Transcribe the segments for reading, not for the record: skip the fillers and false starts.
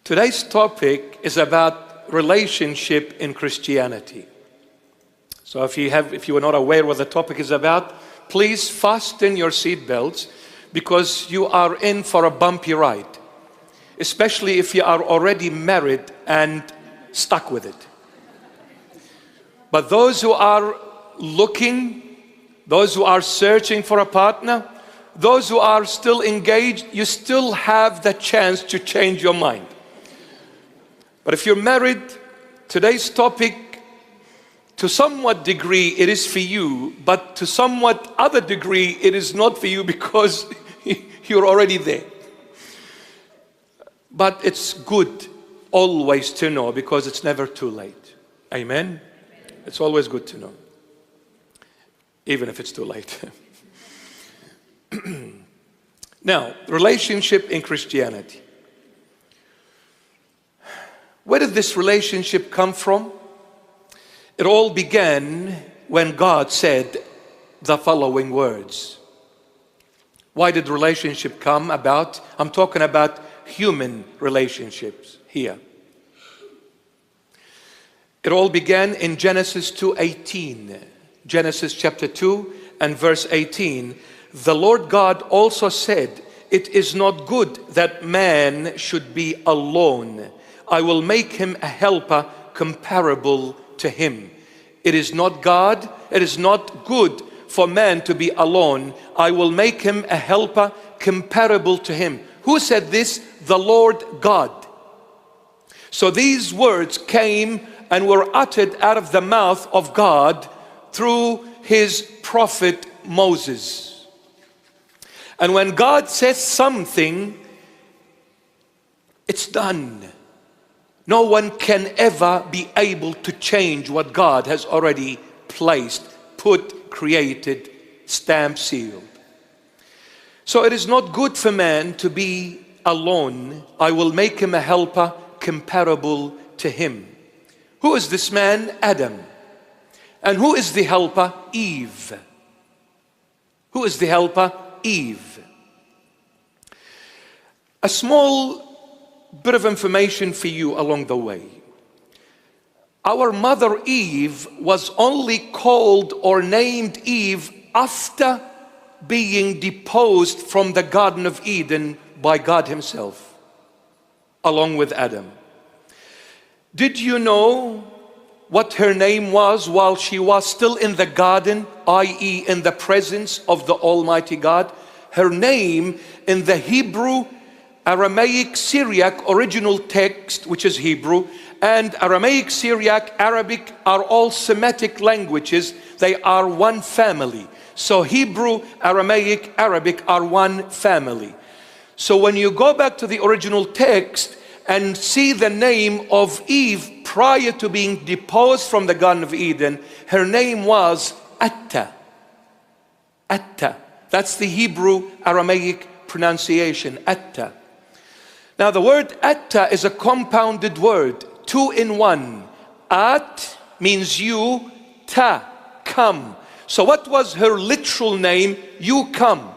Today's topic is about relationship in Christianity. So if you are not aware what the topic is about, please fasten your seatbelts because you are in for a bumpy ride, especially if you are already married and stuck with it. But those who are looking, those who are searching for a partner, those who are still engaged, you still have the chance to change your mind. But if you're married, today's topic, to somewhat degree, it is for you, but to somewhat other degree, it is not for you because you're already there. But it's good always to know because it's never too late. Amen? It's always good to know, even if it's too late. Now, relationship in Christianity. Where did this relationship come from? It all began when God said the following words. Why did relationship come about? I'm talking about human relationships here. It all began in Genesis 2:18. Genesis chapter 2 and verse 18. The Lord God also said, "It is not good that man should be alone. I will make him a helper comparable to him." It is not good for man to be alone. I will make him a helper comparable to him. Who said this? The Lord God. So these words came and were uttered out of the mouth of God through his prophet Moses. And when God says something, it's done. No one can ever be able to change what God has already placed, put, created, stamped, sealed. So it is not good for man to be alone. I will make him a helper comparable to him. Who is this man? Adam. And who is the helper? Eve. Who is the helper? Eve. A small bit of information for you along the way. Our mother Eve was only called or named Eve after being deposed from the Garden of Eden by God himself, along with Adam. Did you know what her name was while she was still in the garden, i.e. in the presence of the Almighty God? Her name in the Hebrew, Aramaic, Syriac original text, which is Hebrew, and Aramaic, Syriac, Arabic are all Semitic languages. They are one family. So Hebrew, Aramaic, Arabic are one family. So when you go back to the original text and see the name of Eve prior to being deposed from the Garden of Eden, her name was Atta. Atta. That's the Hebrew Aramaic pronunciation, Atta. Now the word Atta is a compounded word, two in one. At means you, ta, come. So what was her literal name? You come.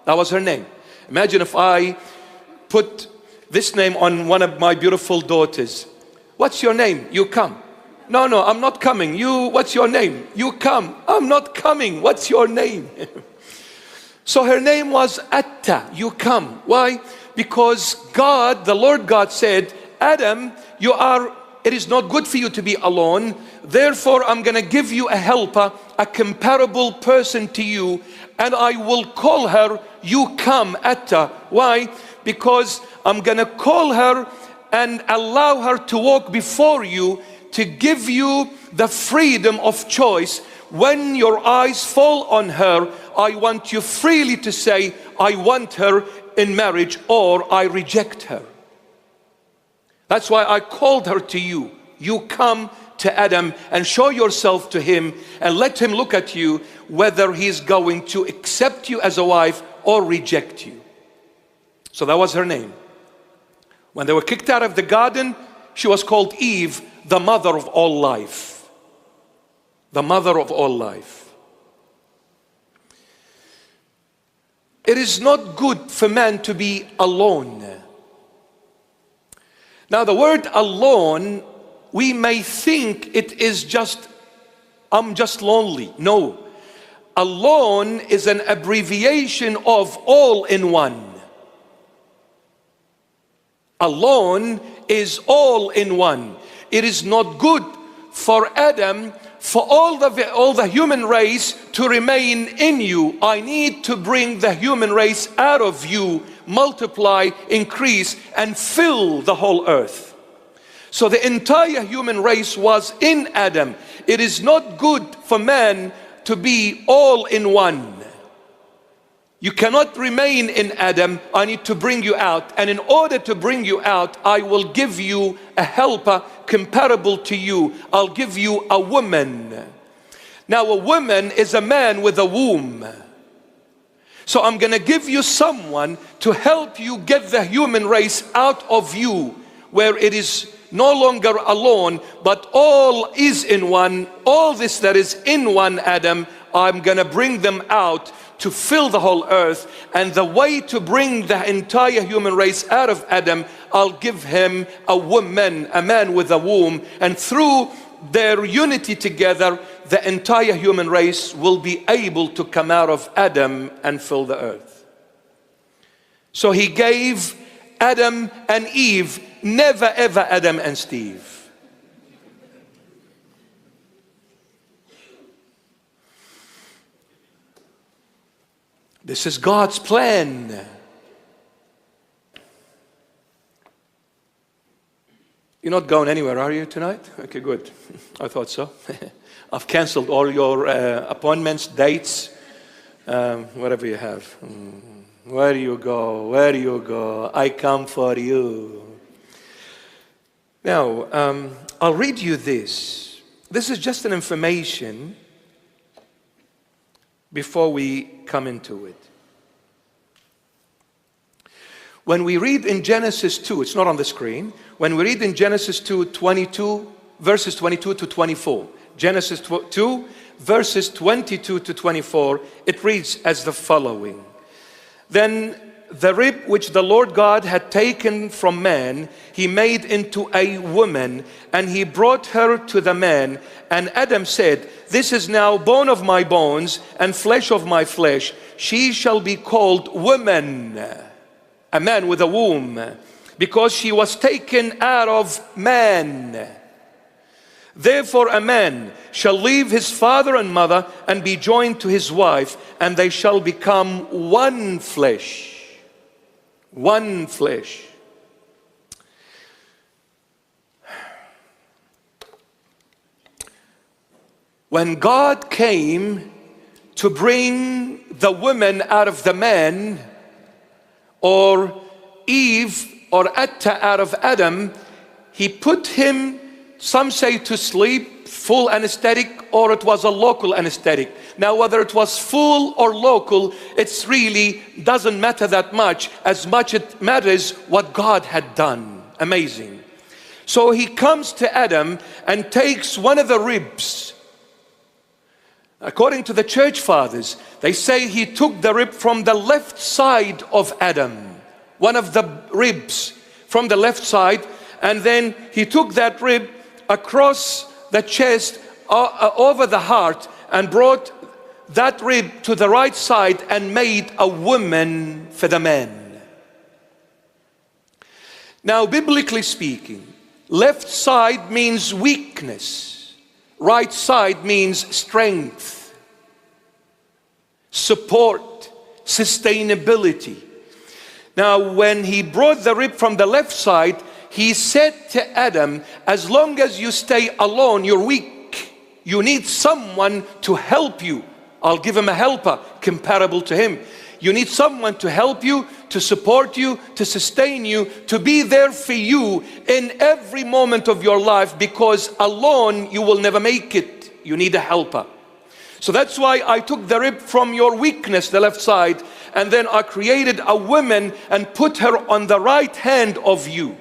That was her name. Imagine if I put this name on one of my beautiful daughters. What's your name? You come. No, I'm not coming. You, what's your name? You come. I'm not coming. What's your name? So her name was Atta, you come. Why? Because God, the Lord God said, Adam, it is not good for you to be alone. Therefore, I'm going to give you a helper, a comparable person to you, and I will call her, you come, Atta. Why? Because I'm going to call her and allow her to walk before you to give you the freedom of choice. When your eyes fall on her, I want you freely to say, I want her in marriage or I reject her. That's why I called her to you. You come to Adam and show yourself to him and let him look at you whether he's going to accept you as a wife or reject you. So that was her name. When they were kicked out of the garden, she was called Eve, the mother of all life. The mother of all life. It is not good for man to be alone. Now the word alone, we may think it is just, I'm just lonely. No. Alone is an abbreviation of all in one. Alone is all in one. It is not good for Adam, for all the human race to remain in you. I need to bring the human race out of you, multiply, increase, and fill the whole earth. So the entire human race was in Adam. It is not good for man to be all in one. You cannot remain in Adam. I need to bring you out. And in order to bring you out, I will give you a helper comparable to you. I'll give you a woman. Now a woman is a man with a womb. So I'm going to give you someone to help you get the human race out of you, where it is no longer alone, but all is in one. All this that is in one Adam, I'm going to bring them out to fill the whole earth. And the way to bring the entire human race out of Adam, I'll give him a woman, a man with a womb. And through their unity together, the entire human race will be able to come out of Adam and fill the earth. So he gave Adam and Eve, never ever Adam and Steve. This is God's plan. You're not going anywhere, are you, tonight? Okay, good. I thought so. I've canceled all your appointments, dates, whatever you have. Where do you go? Where do you go? I come for you. Now, I'll read you this. This is just an information before we come into it. When we read in Genesis 2, it's not on the screen. When we read in Genesis 2, 22, verses 22 to 24, Genesis 2, verses 22 to 24, it reads as the following. Then the rib which the Lord God had taken from man, he made into a woman, and he brought her to the man. And Adam said, this is now bone of my bones and flesh of my flesh. She shall be called woman, a man with a womb, because she was taken out of man. Therefore a man shall leave his father and mother and be joined to his wife, and they shall become one flesh. One flesh. When God came to bring the woman out of the man, or Eve or Atta out of Adam, he put him, some say to sleep, full anesthetic, or it was a local anesthetic. Now whether it was full or local, it's really doesn't matter that much, as much it matters what God had done. Amazing. So he comes to Adam and takes one of the ribs. According to the church fathers, they say he took the rib from the left side of Adam, one of the ribs from the left side, and then he took that rib across the chest, over the heart, and brought that rib to the right side and made a woman for the man. Now, biblically speaking, left side means weakness, right side means strength, support, sustainability. Now, when he brought the rib from the left side, he said to Adam, as long as you stay alone, you're weak. You need someone to help you. I'll give him a helper comparable to him. You need someone to help you, to support you, to sustain you, to be there for you in every moment of your life, because alone you will never make it. You need a helper. So that's why I took the rib from your weakness, the left side, and then I created a woman and put her on the right hand of you.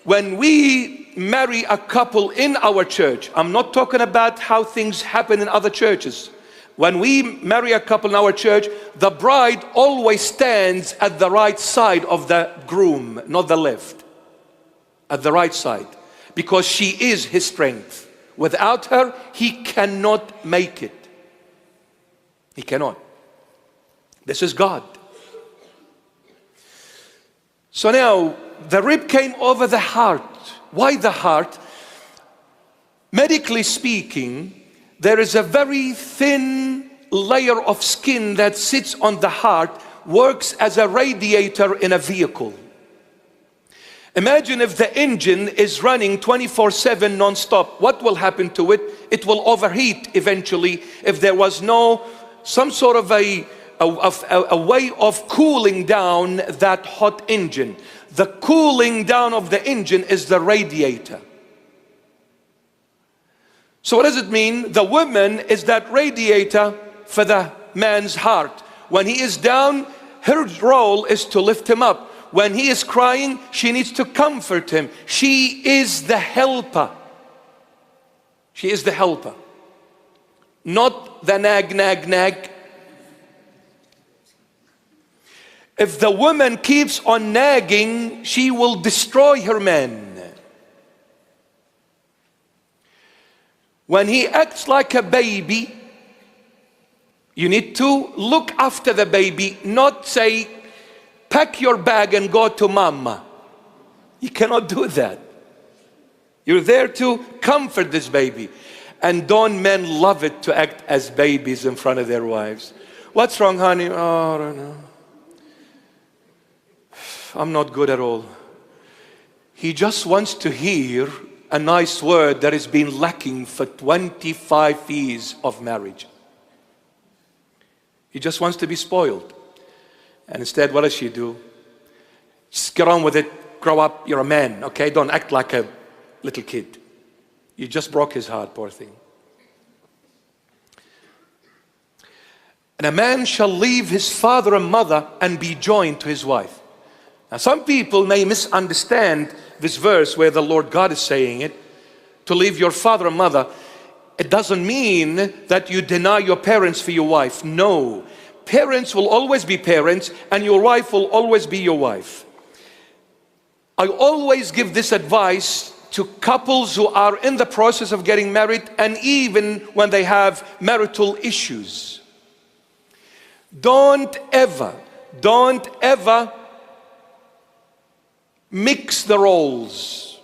When we marry a couple in our church, I'm not talking about how things happen in other churches. When we marry a couple in our church, the bride always stands at the right side of the groom, not the left. at the right side, because she is his strength. Without her, he cannot make it. He cannot. This is God. So now, the rib came over the heart. Why the heart? Medically speaking, there is a very thin layer of skin that sits on the heart, works as a radiator in a vehicle. Imagine if the engine is running 24/7 non-stop. What will happen to it? It will overheat eventually if there was some sort of a way of cooling down that hot engine. The cooling down of the engine is the radiator. So what does it mean? The woman is that radiator for the man's heart. When he is down, her role is to lift him up. When he is crying, she needs to comfort him. She is the helper. She is the helper. Not the nag, nag, nag. If the woman keeps on nagging, she will destroy her man. When he acts like a baby, you need to look after the baby, not say, pack your bag and go to mama. You cannot do that. You're there to comfort this baby. And don't men love it to act as babies in front of their wives? What's wrong, honey? Oh, I don't know. I'm not good at all. He just wants to hear a nice word that has been lacking for 25 years of marriage. He just wants to be spoiled. And instead, what does she do? Just get on with it, grow up, you're a man, okay? Don't act like a little kid. You just broke his heart, poor thing. And a man shall leave his father and mother and be joined to his wife. Now some people may misunderstand this verse where the Lord God is saying it, to leave your father and mother. It doesn't mean that you deny your parents for your wife. No. Parents will always be parents and your wife will always be your wife. I always give this advice to couples who are in the process of getting married and even when they have marital issues. Don't ever mix the roles.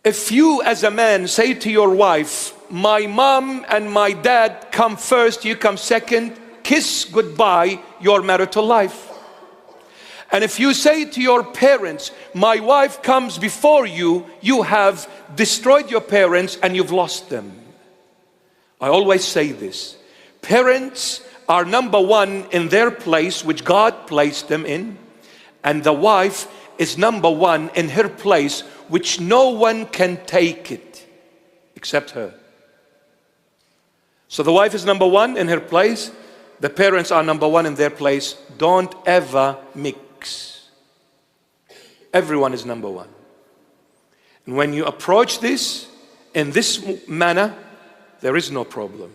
If you as a man say to your wife, my mom and my dad come first, you come second, kiss goodbye your marital life. And if you say to your parents, my wife comes before you, you have destroyed your parents and you've lost them. I always say this. Parents are number one in their place, which God placed them in. And the wife is number one in her place, which no one can take it except her. So the wife is number one in her place. The parents are number one in their place. Don't ever mix. Everyone is number one. And when you approach this in this manner, there is no problem.